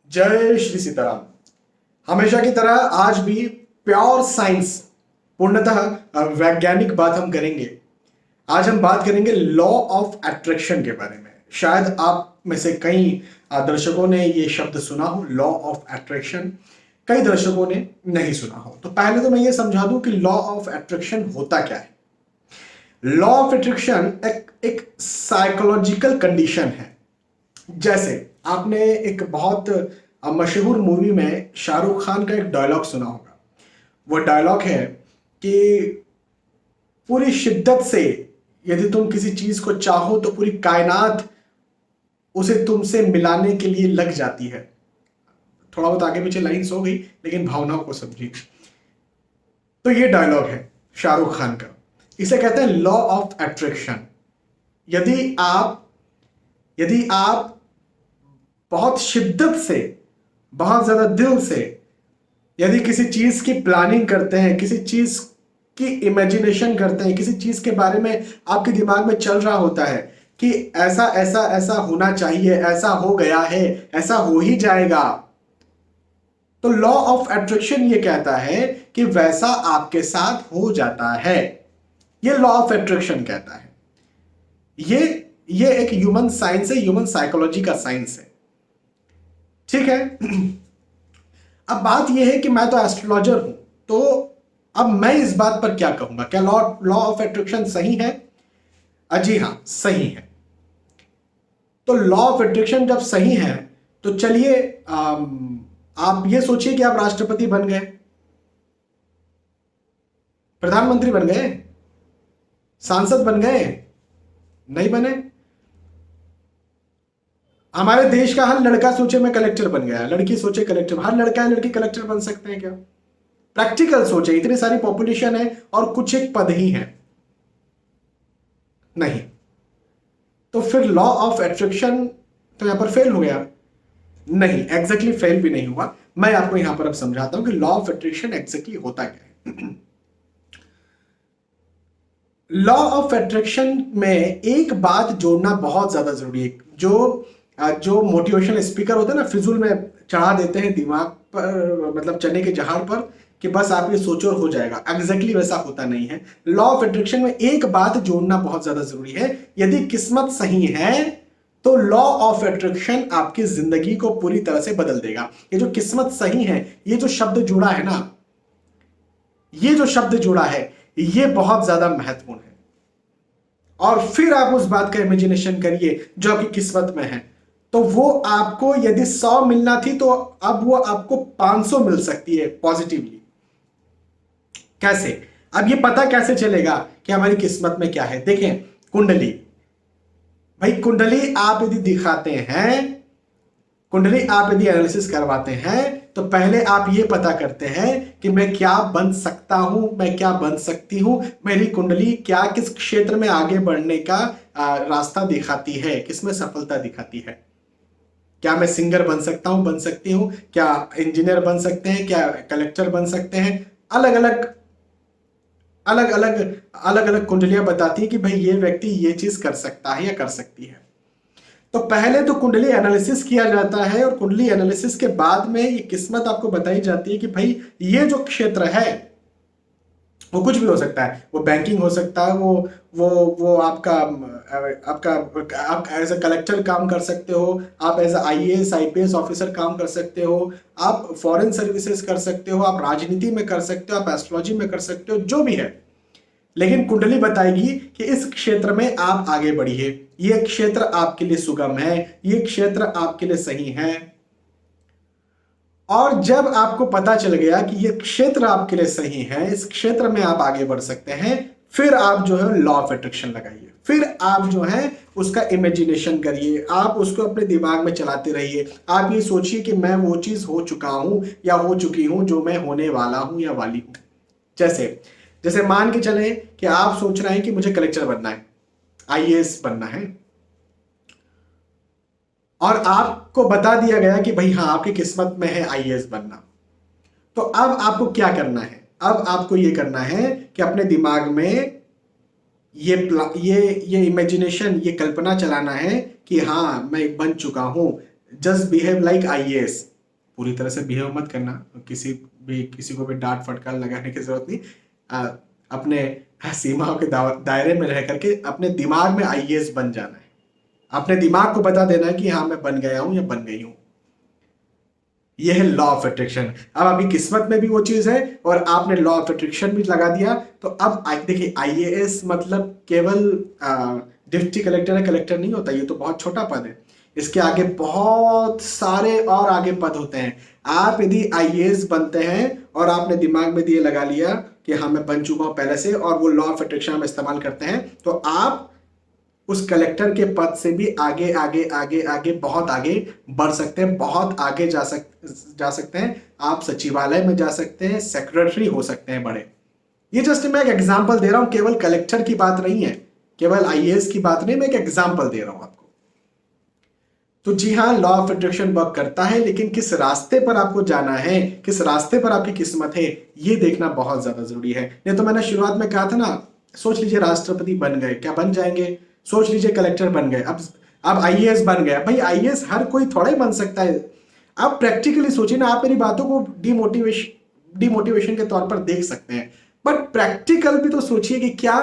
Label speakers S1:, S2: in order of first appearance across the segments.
S1: जय श्री सीताराम। हमेशा की तरह आज भी प्योर साइंस, पूर्णतः वैज्ञानिक बात हम करेंगे। आज हम बात करेंगे लॉ ऑफ अट्रैक्शन के बारे में। शायद आप में से कई दर्शकों ने ये शब्द सुना हो, लॉ ऑफ अट्रैक्शन। कई दर्शकों ने नहीं सुना हो। तो पहले तो मैं ये समझा दूं कि लॉ ऑफ अट्रैक्शन होता क्या है। लॉ ऑफ अट्रैक्शन एक साइकोलॉजिकल कंडीशन है। जैसे आपने एक बहुत मशहूर मूवी में शाहरुख खान का एक डायलॉग सुना होगा। वो डायलॉग है कि पूरी शिद्दत से यदि तुम किसी चीज को चाहो तो पूरी कायनात उसे तुमसे मिलाने के लिए लग जाती है। थोड़ा बहुत आगे पीछे लाइन्स हो गई, लेकिन भावनाओं को समझिए। तो ये डायलॉग है शाहरुख खान का। इसे कहते हैं लॉ ऑफ अट्रैक्शन। यदि आप बहुत शिद्दत से, बहुत ज्यादा दिल से यदि किसी चीज की प्लानिंग करते हैं, किसी चीज की इमेजिनेशन करते हैं, किसी चीज के बारे में आपके दिमाग में चल रहा होता है कि ऐसा ऐसा ऐसा होना चाहिए, ऐसा हो गया है, ऐसा हो ही जाएगा, तो लॉ ऑफ अट्रैक्शन ये कहता है कि वैसा आपके साथ हो जाता है। ये लॉ ऑफ अट्रैक्शन कहता है। ये एक ह्यूमन साइंस है, ह्यूमन साइकोलॉजी का साइंस है। ठीक है। अब बात यह है कि मैं तो एस्ट्रोलॉजर हूं, तो अब मैं इस बात पर क्या कहूंगा, क्या लॉ ऑफ अट्रैक्शन सही है? जी हां, सही है। तो लॉ ऑफ अट्रैक्शन जब सही है तो चलिए आप ये सोचिए कि आप राष्ट्रपति बन गए, प्रधानमंत्री बन गए, सांसद बन गए, नहीं बने। हमारे देश का हर लड़का सोचे मैं कलेक्टर बन गया, लड़की सोचे कलेक्टर। हर लड़का है लड़की कलेक्टर बन सकते हैं क्या? प्रैक्टिकल सोचे, इतनी सारी पॉपुलेशन है और कुछ एक पद ही है, नहीं। तो फिर लॉ ऑफ अट्रैक्शन तो यहां पर फेल हो गया। नहीं, एग्जैक्टली फेल भी नहीं हुआ। मैं आपको यहां पर अब समझाता हूं कि लॉ ऑफ अट्रैक्शन एग्जैक्टली होता क्या है। लॉ ऑफ अट्रैक्शन में एक बात जोड़ना बहुत ज्यादा जरूरी है। जो मोटिवेशनल स्पीकर होते हैं ना, फिजूल में चढ़ा देते हैं दिमाग पर, मतलब चने के जहार पर, कि बस आप ये सोचो और हो जाएगा। एग्जैक्टली वैसा होता नहीं है। लॉ ऑफ अट्रैक्शन में एक बात जोड़ना बहुत ज्यादा जरूरी है। यदि किस्मत सही है तो लॉ ऑफ अट्रैक्शन आपकी जिंदगी को पूरी तरह से बदल देगा। ये जो किस्मत सही है, ये जो शब्द जुड़ा है ना, ये जो शब्द जुड़ा है, ये बहुत ज्यादा महत्वपूर्ण है। और फिर आप उस बात का इमेजिनेशन करिए जो आपकी किस्मत में है, तो वो आपको यदि 100 मिलना थी तो अब वो आपको 500 मिल सकती है पॉजिटिवली। कैसे? अब ये पता कैसे चलेगा कि हमारी किस्मत में क्या है? देखें, कुंडली। भाई कुंडली आप यदि दिखाते हैं, कुंडली आप यदि एनालिसिस करवाते हैं, तो पहले आप ये पता करते हैं कि मैं क्या बन सकता हूं, मैं क्या बन सकती हूं, मेरी कुंडली क्या किस क्षेत्र में आगे बढ़ने का रास्ता दिखाती है, किसमें सफलता दिखाती है। क्या मैं सिंगर बन सकता हूं, बन सकती हूं? क्या इंजीनियर बन सकते हैं? क्या कलेक्टर बन सकते हैं? अलग अलग कुंडलियां बताती है कि भाई ये व्यक्ति ये चीज कर सकता है या कर सकती है। तो पहले तो कुंडली एनालिसिस किया जाता है, और कुंडली एनालिसिस के बाद में ये किस्मत आपको बताई जाती है कि भाई ये जो क्षेत्र है वो कुछ भी हो सकता है। वो बैंकिंग हो सकता है, वो आप एज ए कलेक्टर काम कर सकते हो, आप as a IAS IPS officer काम कर सकते हो, आप फॉरेन सर्विसेज कर सकते हो, आप राजनीति में कर सकते हो, आप एस्ट्रोलॉजी में कर सकते हो, जो भी है। लेकिन कुंडली बताएगी कि इस क्षेत्र में आप आगे बढ़िए, ये क्षेत्र आपके लिए सुगम है, ये क्षेत्र आपके लिए सही है। और जब आपको पता चल गया कि ये क्षेत्र आपके लिए सही है, इस क्षेत्र में आप आगे बढ़ सकते हैं, फिर आप जो है लॉ ऑफ अट्रैक्शन लगाइए। फिर आप जो है उसका इमेजिनेशन करिए, आप उसको अपने दिमाग में चलाते रहिए। आप ये सोचिए कि मैं वो चीज हो चुका हूं या हो चुकी हूं जो मैं होने वाला हूं या वाली हूं। जैसे जैसे मान के चले कि आप सोच रहे हैं कि मुझे कलेक्टर बनना है, आईएएस बनना है, और आपको बता दिया गया कि भाई हाँ आपकी किस्मत में है आईएएस बनना। तो अब आपको क्या करना है? अब आपको ये करना है कि अपने दिमाग में ये इमेजिनेशन, ये कल्पना चलाना है कि हाँ मैं बन चुका हूं। Just behave like IAS. पूरी तरह से बिहेव मत करना, किसी को भी डांट फटकार लगाने की जरूरत नहीं। अपने सीमाओं के दायरे में रह करके अपने दिमाग में आईएएस बन जाना है। अपने दिमाग को बता देना है कि हाँ मैं बन गया हूं या बन गई हूं। यह है लॉ ऑफ अट्रैक्शन। अब अभी किस्मत में भी वो चीज है और आपने लॉ ऑफ अट्रैक्शन भी लगा दिया। तो अब देखिए आईएएस मतलब केवल डिप्टी कलेक्टर या कलेक्टर नहीं होता, ये तो बहुत छोटा पद है। इसके आगे बहुत सारे और आगे पद होते हैं। आप यदि आईएएस बनते हैं और आपने दिमाग में दिए लगा लिया कि हाँ मैं बन चुका हूं पहले से, और वो लॉ ऑफ अट्रैक्शन हम इस्तेमाल करते हैं, तो आप उस कलेक्टर के पद से भी आगे आगे आगे आगे बहुत आगे बढ़ सकते हैं, बहुत आगे जा सकते हैं। आप सचिवालय में जा सकते हैं, सेक्रेटरी हो सकते हैं बड़े। ये जस्ट मैं एक एग्जांपल दे रहा हूं, केवल कलेक्टर की बात नहीं है, केवल आईएएस की बात नहीं, मैं एक एग्जांपल दे रहा हूं आपको। तो जी हाँ, लॉ ऑफ अट्रैक्शन वर्क करता है, लेकिन किस रास्ते पर आपको जाना है, किस रास्ते पर आपकी किस्मत है, ये देखना बहुत ज्यादा जरूरी है। नहीं तो मैंने शुरुआत में कहा था ना, सोच लीजिए राष्ट्रपति बन गए, क्या बन जाएंगे? सोच लीजिए कलेक्टर बन गए, अब आईएएस बन गया। भाई आईएएस हर कोई थोड़ा ही बन सकता है। आप प्रैक्टिकली सोचिए ना, आप मेरी बातों को डिमोटिवेशन के तौर पर देख सकते हैं, बट प्रैक्टिकल भी तो सोचिए कि क्या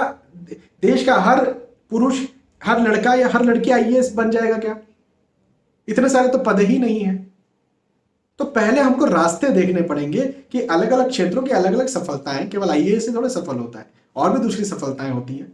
S1: देश का हर पुरुष, हर लड़का या हर लड़की आईएएस बन जाएगा क्या? इतने सारे तो पद ही नहीं है। तो पहले हमको रास्ते देखने पड़ेंगे कि अलग अलग क्षेत्रों की अलग अलग सफलताएं, केवल आईएएस से थोड़ा सफल होता है, और भी दूसरी सफलताएं होती हैं।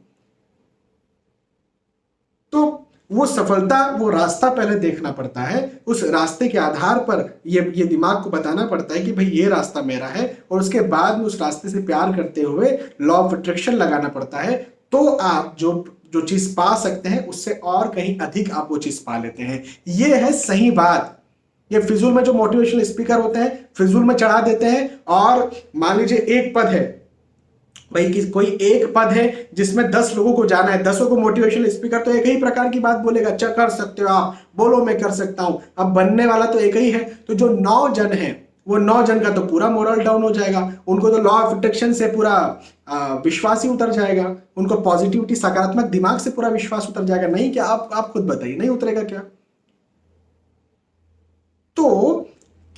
S1: तो वो सफलता, वो रास्ता पहले देखना पड़ता है। उस रास्ते के आधार पर ये दिमाग को बताना पड़ता है कि भाई ये रास्ता मेरा है, और उसके बाद में उस रास्ते से प्यार करते हुए लॉ ऑफ अट्रैक्शन लगाना पड़ता है। तो आप जो चीज पा सकते हैं उससे और कहीं अधिक आप वो चीज पा लेते हैं। ये है सही बात। ये फिजूल में जो मोटिवेशनल स्पीकर होते हैं, फिजूल में चढ़ा देते हैं। और मान लीजिए एक पद है भाई, कोई एक पद है जिसमें 10 लोगों को जाना है, 10 को मोटिवेशनल स्पीकर तो एक ही प्रकार की बात बोलेगा, अच्छा कर सकते हो आप, बोलो मैं कर सकता हूं। अब बनने वाला तो एक ही है, तो जो 9 जन है, वो 9 जन का तो पूरा मोरल डाउन हो जाएगा। उनको तो लॉ ऑफ अट्रैक्शन से पूरा विश्वास ही उतर जाएगा, उनको पॉजिटिविटी, सकारात्मक दिमाग से पूरा विश्वास उतर जाएगा। नहीं क्या? आप खुद बताइए, नहीं उतरेगा क्या? तो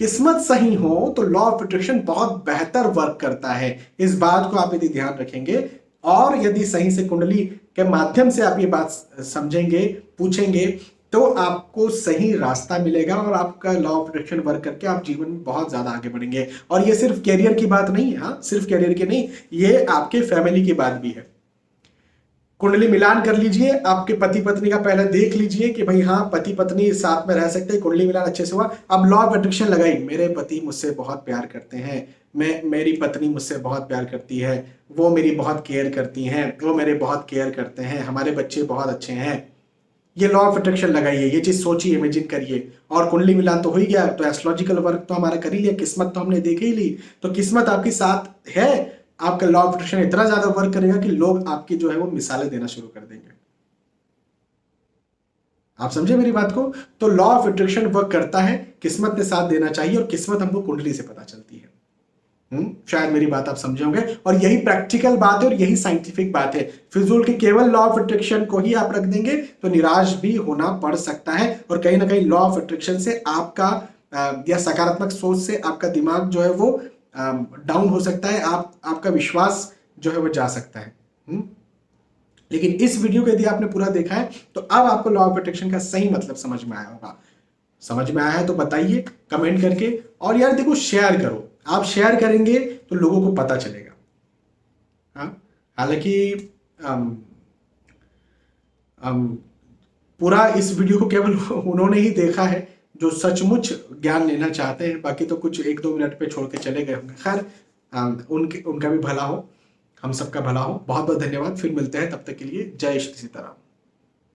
S1: किस्मत सही हो तो लॉ ऑफ अट्रैक्शन बहुत बेहतर वर्क करता है। इस बात को आप यदि ध्यान रखेंगे, और यदि सही से कुंडली के माध्यम से आप ये बात समझेंगे, पूछेंगे, तो आपको सही रास्ता मिलेगा, और आपका लॉ ऑफ अट्रैक्शन वर्क करके आप जीवन में बहुत ज्यादा आगे बढ़ेंगे। और ये सिर्फ कैरियर की बात नहीं है, हाँ सिर्फ कैरियर की नहीं, ये आपके फैमिली की बात भी है। कुंडली मिलान कर लीजिए, आपके पति पत्नी का पहले देख लीजिए कि भाई हाँ पति पत्नी साथ में रह सकते हैं, कुंडली मिलान अच्छे से हुआ। अब लॉ ऑफ अट्रैक्शन लगाई, मेरे पति मुझसे बहुत प्यार करते हैं, मेरी पत्नी मुझसे बहुत प्यार करती है, वो मेरी बहुत केयर करती हैं, वो मेरे बहुत केयर करते हैं, हमारे बच्चे बहुत अच्छे हैं। ये लॉ ऑफ अट्रैक्शन लगाइए, ये चीज सोचिए, इमेजिन करिए, और कुंडली मिलान तो हो ही गया। तो एस्ट्रोलॉजिकल वर्क तो हमारा कर ही लिया, किस्मत तो हमने देख ही ली। तो किस्मत आपके साथ है, आपका लॉ ऑफ अट्रैक्शन इतना ज्यादा वर्क करेगा कि लोग आपकी जो है वो मिसालें देना शुरू कर देंगे। आप समझे मेरी बात को? तो लॉ ऑफ अट्रैक्शन वर्क करता है, किस्मत ने साथ देना चाहिए, और किस्मत हमको कुंडली से पता चलती है। शायद मेरी बात आप समझे होंगे, और यही प्रैक्टिकल बात है और यही साइंटिफिक बात है। फिजूल के केवल लॉ ऑफ अट्रैक्शन को ही आप रख देंगे तो निराश भी होना पड़ सकता है, और कहीं ना कहीं लॉ ऑफ अट्रैक्शन से आपका या सकारात्मक सोच से आपका दिमाग जो है वो डाउन हो सकता है, आपका विश्वास जो है वो जा सकता है। लेकिन इस वीडियो को यदि आपने पूरा देखा है तो अब आपको लॉ ऑफ अट्रैक्शन का सही मतलब समझ में आया होगा। समझ में आया है तो बताइए कमेंट करके, और यार देखो शेयर करो, आप शेयर करेंगे तो लोगों को पता चलेगा। हाँ, हालांकि पूरा इस वीडियो को केवल उन्होंने ही देखा है जो सचमुच ज्ञान लेना चाहते हैं, बाकी तो कुछ 1-2 मिनट पे छोड़ के चले गए होंगे। खैर उनका भी भला हो, हम सबका भला हो। बहुत बहुत धन्यवाद, फिर मिलते हैं, तब तक के लिए जय श्री सीताराम।